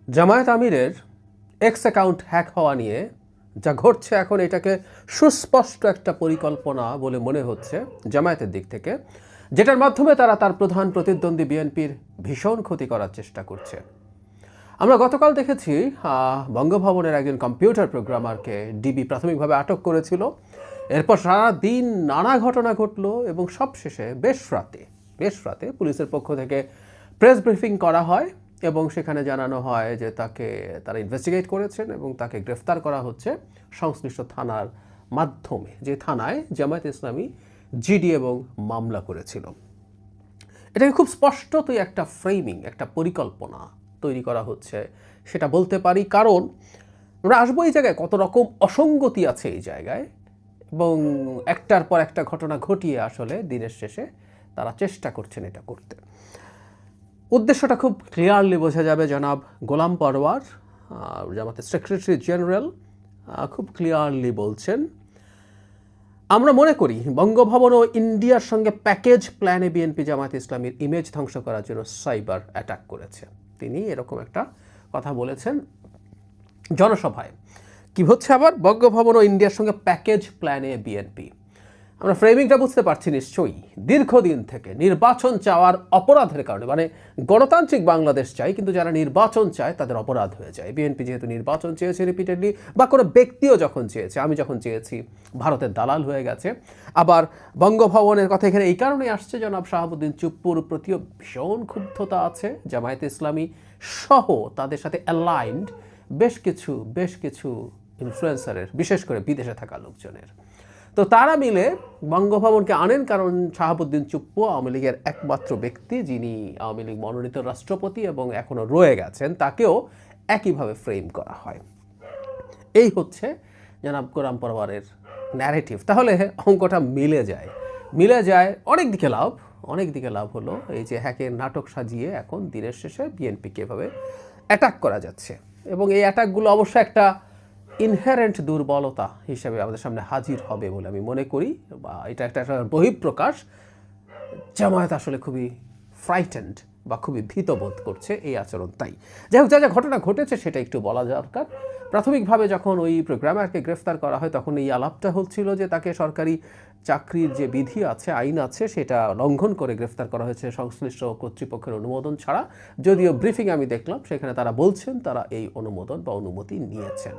জামায়াত আমিরের x account hack হওয়া নিয়ে যা ঘটছে এখন এটাকে সুস্পষ্ট একটা পরিকল্পনা বলে মনে হচ্ছে জামায়াতের দিক থেকে, যেটার মাধ্যমে তারা তার প্রধান প্রতিদ্বন্দ্বী বিএনপির ভীষণ ক্ষতি করার চেষ্টা করছে। আমরা গতকাল দেখেছি বঙ্গভবনের একজন কম্পিউটার প্রোগ্রামারকে ডিবি প্রাথমিকভাবে আটক করেছিল। এরপর সারা দিন নানা ঘটনা ঘটলো এবং সবশেষে বেশ রাতে পুলিশের পক্ষ থেকে প্রেস ব্রিফিং করা হয় এবং সেখানে জানানো হয় যে তারা ইনভেস্টিগেট করেছেন এবং তাকে গ্রেফতার করা হচ্ছে সংশ্লিষ্ট থানার মাধ্যমে, যে থানায় জামায়াত ইসলামী জিডি এবং মামলা করেছিল। এটাকে খুব স্পষ্টতই একটা ফ্রেমিং, একটা পরিকল্পনা তৈরি করা হচ্ছে সেটা বলতে পারি, কারণ আমরা আসবো এই জায়গায় কত রকম অসঙ্গতি আছে এই জায়গায়, এবং একটার পর একটা ঘটনা ঘটিয়ে আসলে দিনের শেষে তারা চেষ্টা করছেন এটা করতে। উদ্দেশ্যটা খুব ক্লিয়ারলি বোঝা যাবে। জনাব গোলাম পরওয়ার, জামাতের সেক্রেটারি জেনারেল, খুব ক্লিয়ারলি বলছেন, আমরা মনে করি বঙ্গভবন ও ইন্ডিয়ার সঙ্গে প্যাকেজ প্ল্যানে বিএনপি জামায়াত ইসলামীর ইমেজ ধ্বংস করার জন্য সাইবার অ্যাটাক করেছে। তিনি এরকম একটা কথা বলেছেন জনসভায়। কি হচ্ছে আবার বঙ্গভবন ও ইন্ডিয়ার সঙ্গে প্যাকেজ প্ল্যানে বিএনপি? আমরা ফ্রেমিংটা বুঝতে পারছি নিশ্চয়ই। দীর্ঘদিন থেকে নির্বাচন চাওয়ার অপরাধের কারণে, মানে গণতান্ত্রিক বাংলাদেশ চাই কিন্তু যারা নির্বাচন চায় তাদের অপরাধ হয়ে যায়। বিএনপি যেহেতু নির্বাচন চেয়েছে রিপিটেডলি, বা কোনো ব্যক্তিও যখন চেয়েছে, আমি যখন চেয়েছি, ভারতের দালাল হয়ে গেছে। আবার বঙ্গভবনের কথা এখানে এই কারণে আসছে, জনাব শাহাবুদ্দিন চুপ্পুর প্রতিও ভীষণ ক্ষুব্ধতা আছে। জামায়াত ইসলামী সহ তাদের সাথে অ্যালাইন্ড বেশ কিছু ইনফ্লুয়েন্সারের, বিশেষ করে বিদেশে থাকা লোকজনের। তো তারা মিলে বঙ্গভবনকে আনেন, কারণ শাহাবুদ্দিন চুপ্পু আওয়ামী লীগের একমাত্র ব্যক্তি যিনি আওয়ামী লীগ মনোনীত রাষ্ট্রপতি এবং এখনও রয়ে গেছেন, তাকেও একইভাবে ফ্রেম করা হয়। এই হচ্ছে জনাব গোলাম পরওয়ারের ন্যারেটিভ। তাহলে অঙ্কটা মিলে যায়। অনেক দিকে লাভ হলো এই যে হ্যাকের নাটক সাজিয়ে এখন দিনের শেষে বিএনপিকে এভাবে অ্যাটাক করা যাচ্ছে, এবং এই অ্যাটাকগুলো অবশ্য একটা ইনহেরেন্ট দুর্বলতা হিসেবে আমাদের সামনে হাজির হবে বলে আমি মনে করি, বা এটা একটা বহিঃপ্রকাশ। জামায়াত আসলে খুবই ফ্রাইটেন্ড বা খুবই ভীতবোধ করছে এই আচরণ। তাই যাই হোক, যা ঘটনা ঘটেছে সেটা একটু বলা দরকার। প্রাথমিকভাবে যখন ওই প্রোগ্রামারকে গ্রেফতার করা হয় তখন এই আলাপটা হচ্ছিল যে তাকে সরকারি চাকরির যে বিধি আছে, আইন আছে, সেটা লঙ্ঘন করে গ্রেফতার করা হয়েছে সংশ্লিষ্ট কর্তৃপক্ষের অনুমোদন ছাড়া। যদিও ব্রিফিং আমি দেখলাম সেখানে তারা বলছেন তারা এই অনুমোদন বা অনুমতি নিয়েছেন।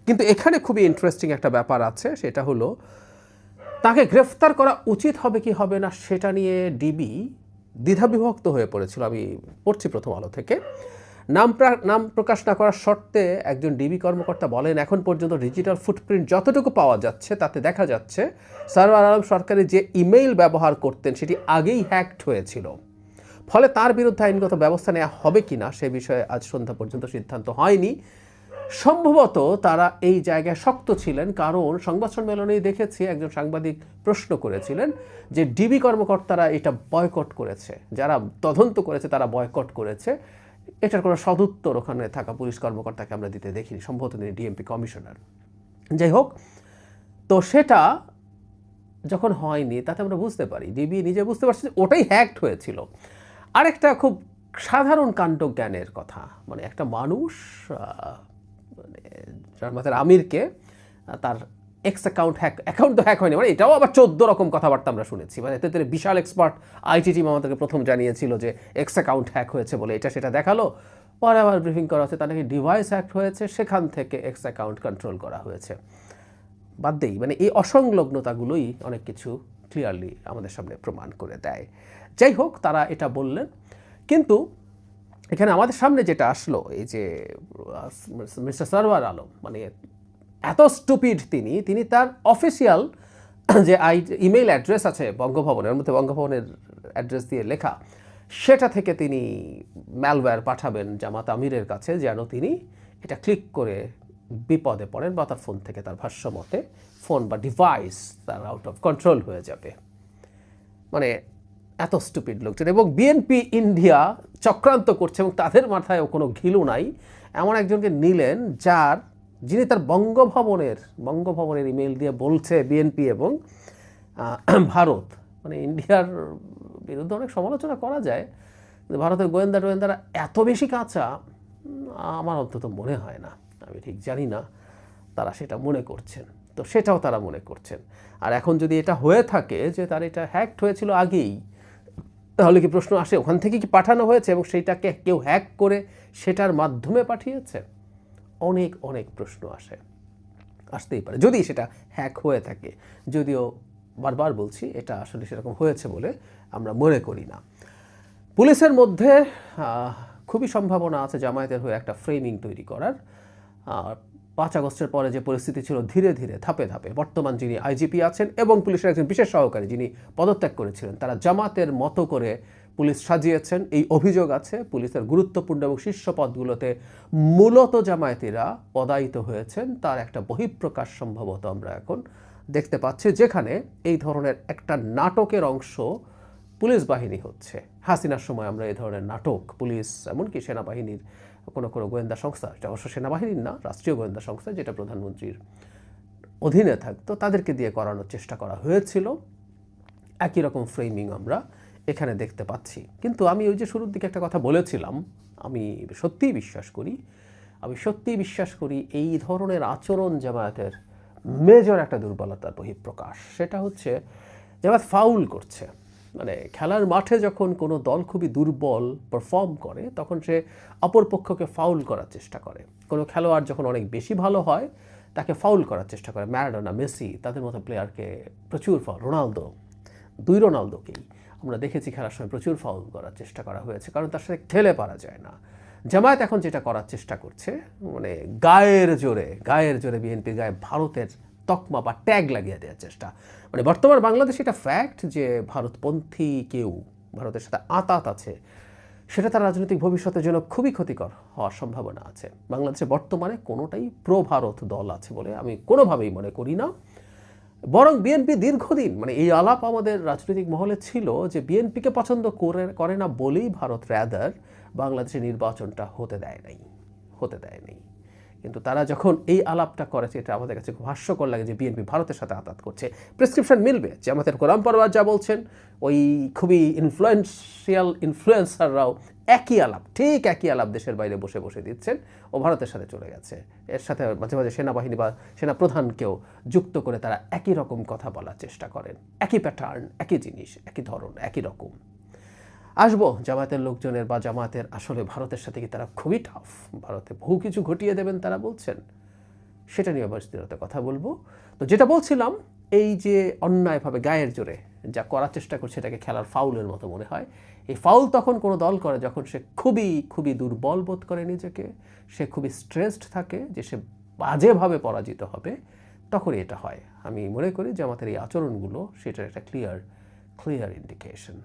কিন্তু এখানে খুবই ইন্টারেস্টিং একটা ব্যাপার আছে, সেটা হলো তাকে গ্রেফতার করা উচিত হবে কি হবে না সেটা নিয়ে ডিবি দ্বিধাবিভক্ত হয়ে পড়েছিল। আমি পড়ছি প্রথম আলো থেকে। নাম প্রকাশ না করার শর্তে একজন ডিবি কর্মকর্তা বলেন, এখন পর্যন্ত ডিজিটাল ফুটপ্রিন্ট যতটুকু পাওয়া যাচ্ছে তাতে দেখা যাচ্ছে সারওয়ার আলম সরকারি যে ইমেইল ব্যবহার করতেন সেটি আগেই হ্যাকড হয়েছিল। ফলে তার বিরুদ্ধে আইনগত ব্যবস্থা নেওয়া হবে কিনা সে বিষয়ে আজ সন্ধ্যা পর্যন্ত সিদ্ধান্ত হয়নি। সম্ভবত তারা এই জায়গায় শক্ত ছিলেন, কারণ সংবাদ সম্মেলনেই দেখেছি একজন সাংবাদিক প্রশ্ন করেছিলেন যে ডিবি কর্মকর্তারা এটা বয়কট করেছে, যারা তদন্ত করেছে তারা বয়কট করেছে। এটার কোনো সদুত্তর ওখানে থাকা পুলিশ কর্মকর্তাকে আমরা দিতে দেখিনি, সম্ভবত তিনি ডিএমপি কমিশনার। যাই হোক, তো সেটা যখন হয়নি তাতে আমরা বুঝতে পারি, ডিবি নিজে বুঝতে পারছে ওটাই হ্যাকড হয়েছিল। আরেকটা খুব সাধারণ কাণ্ডজ্ঞানের কথা, মানে একটা মানুষ জামায়াতের আমিরকে তার এক্স অ্যাকাউন্ট তো হ্যাক হয়নি, মানে এটাও আবার 14 রকম কথাবার্তা আমরা শুনেছি। মানে এতে বিশাল এক্সপার্ট আইটি টিম আমাদেরকে প্রথম জানিয়েছিল যে এক্স অ্যাকাউন্ট হ্যাক হয়েছে বলে, এটা সেটা দেখালো। পরে আবার ব্রিফিং করা হচ্ছে তার নাকি ডিভাইস হ্যাক হয়েছে, সেখান থেকে এক্স অ্যাকাউন্ট কন্ট্রোল করা হয়েছে। বাদ দেই, মানে এই অসংলগ্নতাগুলোই অনেক কিছু ক্লিয়ারলি আমাদের সামনে প্রমাণ করে দেয়। যাই হোক, তারা এটা বললেন, কিন্তু এখানে আমাদের সামনে যেটা আসলো, এই যে মিস্টার সারওয়ার আলম, মানে এত স্টুপিড তিনি তার অফিসিয়াল যে ইমেইল অ্যাড্রেস আছে বঙ্গভবনের মধ্যে, বঙ্গভবনের অ্যাড্রেস দিয়ে লেখা, সেটা থেকে তিনি ম্যালওয়্যার পাঠাবেন জামাত আমিরের কাছে যেন তিনি এটা ক্লিক করে বিপদে পড়েন, বা তার ফোন থেকে, তার ভাষ্য মতে, ফোন বা ডিভাইস তার আউট অফ কন্ট্রোল হয়ে যাবে। মানে এত স্টুপিড লোকজন, এবং বিএনপি ইন্ডিয়া চক্রান্ত করছে এবং তাদের মাথায়ও কোনো ঘিলু নাই। এমন একজনকে নিলেন যিনি তার বঙ্গভবনের ইমেল দিয়ে বলছে বিএনপি এবং ভারত, মানে ইন্ডিয়ার বিরুদ্ধে অনেক সমালোচনা করা যায়, কিন্তু ভারতের গোয়েন্দারা এত বেশি কাঁচা, আমার অন্তত মনে হয় না, আমি ঠিক জানি না তারা সেটা মনে করছেন। তো সেটাও তারা মনে করছেন। আর এখন যদি এটা হয়ে থাকে যে তার এটা হ্যাকড হয়েছিল আগেই, তাহলে কি প্রশ্ন আসে ওখান থেকে কি পাঠানো হয়েছে এবং সেইটাকে কেউ হ্যাক করে সেটার মাধ্যমে পাঠিয়েছে? অনেক অনেক প্রশ্ন আসতেই পারে যদি সেটা হ্যাক হয়ে থাকে, যদিও বারবার বলছি এটা আসলে সেরকম হয়েছে বলে আমরা মনে করি না। পুলিশের মধ্যে খুবই সম্ভাবনা আছে জামায়াতের হয়ে একটা ফ্রেমিং তৈরি করার। 5 আগস্টের পরে যে পরিস্থিতি ছিল, ধীরে ধীরে ধাপে ধাপে বর্তমান যিনি আইজিপি আছেন এবং পুলিশের একজন বিশেষ সহকারী যিনি পদত্যাগ করেছিলেন, তারা জামাতের মতো করে পুলিশ সাজিয়েছেন। এই অভিযোগ আছে পুলিশের গুরুত্বপূর্ণ এবং শীর্ষ পদগুলোতে মূলত জামায়াতিরা পদায়িত হয়েছেন। তার একটা বহিঃপ্রকাশ সম্ভবত আমরা এখন দেখতে পাচ্ছি, যেখানে এই ধরনের একটা নাটকের অংশ পুলিশ বাহিনী হচ্ছে। হাসিনার সময় আমরা এই ধরনের নাটক পুলিশ, এমনকি সেনাবাহিনীর কোনো কোনো গোয়েন্দা সংস্থা, এটা অবশ্য সেনাবাহিনীর না, রাষ্ট্রীয় গোয়েন্দা সংস্থা যেটা প্রধানমন্ত্রীর অধীনে থাকতো, তাদেরকে দিয়ে করানোর চেষ্টা করা হয়েছিল। একই রকম ফ্রেমিং আমরা এখানে দেখতে পাচ্ছি। কিন্তু আমি ওই যে শুরুর দিকে একটা কথা বলেছিলাম, আমি সত্যিই বিশ্বাস করি এই ধরনের আচরণ জামায়াতের মেজর একটা দুর্বলতার বহিঃপ্রকাশ। সেটা হচ্ছে জামায়াত ফাউল করছে। মানে খেলার মাঠে যখন কোনো দল খুবই দুর্বল পারফর্ম করে, তখন সে অপর পক্ষকে ফাউল করার চেষ্টা করে। কোনো খেলোয়াড় যখন অনেক বেশি ভালো হয়, তাকে ফাউল করার চেষ্টা করে। ম্যারাডোনা, মেসি, তাদের মতো প্লেয়ারকে প্রচুর ফাউল, রোনালদোকেই আমরা দেখেছি খেলার সময় প্রচুর ফাউল করার চেষ্টা করা হয়েছে, কারণ তার সাথে ঠেলে পারা যায় না। জামায়াত এখন যেটা করার চেষ্টা করছে, মানে গায়ের জোরে বিএনপির গায়ে ভারতের তকমা বা ট্যাগ লাগিয়ে দেওয়ার চেষ্টা। মানে বর্তমান বাংলাদেশে এটা ফ্যাক্ট যে ভারতপন্থী কেউ ভারতের সাথে আঁতাত আছে, সেটা তার রাজনৈতিক ভবিষ্যতের জন্য খুবই ক্ষতিকর হওয়ার সম্ভাবনা আছে। বাংলাদেশে বর্তমানে কোনোটাই প্রো ভারত দল আছে বলে আমি কোনোভাবেই মনে করি না। বরং বিএনপি দীর্ঘদিন, মানে এই আলাপ আমাদের রাজনৈতিক মহলে ছিল যে বিএনপিকে পছন্দ করে না বলেই ভারত রাদার বাংলাদেশে নির্বাচনটা হতে দেয় নাই। কিন্তু তারা যখন এই আলাপটা করেছে, এটা আমাদের কাছে খুব হাস্যকর লাগে যে বিএনপি ভারতের সাথে আঘাত করছে। প্রেসক্রিপশন মিলবে যে আমাদের গোলাম পরওয়ার যা বলছেন, ওই খুবই ইনফ্লুয়েন্সাররাও একই আলাপ দেশের বাইরে বসে বসে দিচ্ছেন ও ভারতের সাথে চলে গেছে। এর সাথে মাঝে মাঝে সেনাবাহিনী বা সেনাপ্রধানকেও যুক্ত করে তারা একই রকম কথা বলার চেষ্টা করেন। একই প্যাটার্ন, একই জিনিস, একই ধরন, একই রকম। আসবো জামায়াতের লোকজনের বা জামায়াতের আসলে ভারতের সাথে কি তারা খুবই টাফ, ভারতে বহু কিছু ঘটিয়ে দেবেন তারা বলছেন, সেটা নিয়ে বিস্তারিত কথা বলবো। তো যেটা বলছিলাম, এই যে অন্যায়ভাবে গায়ের জোরে যা করার চেষ্টা করছে, এটাকে খেলার ফাউলের মতো মনে হয়। এই ফাউল তখন কোনো দল করে যখন সে খুবই দুর্বল বোধ করে নিজেকে, সে খুবই স্ট্রেসড থাকে যে সে বাজেভাবে পরাজিত হবে, তখনই এটা হয়। আমি মনে করি যে আমাদের এই আচরণগুলো সেটার একটা ক্লিয়ার ইন্ডিকেশন।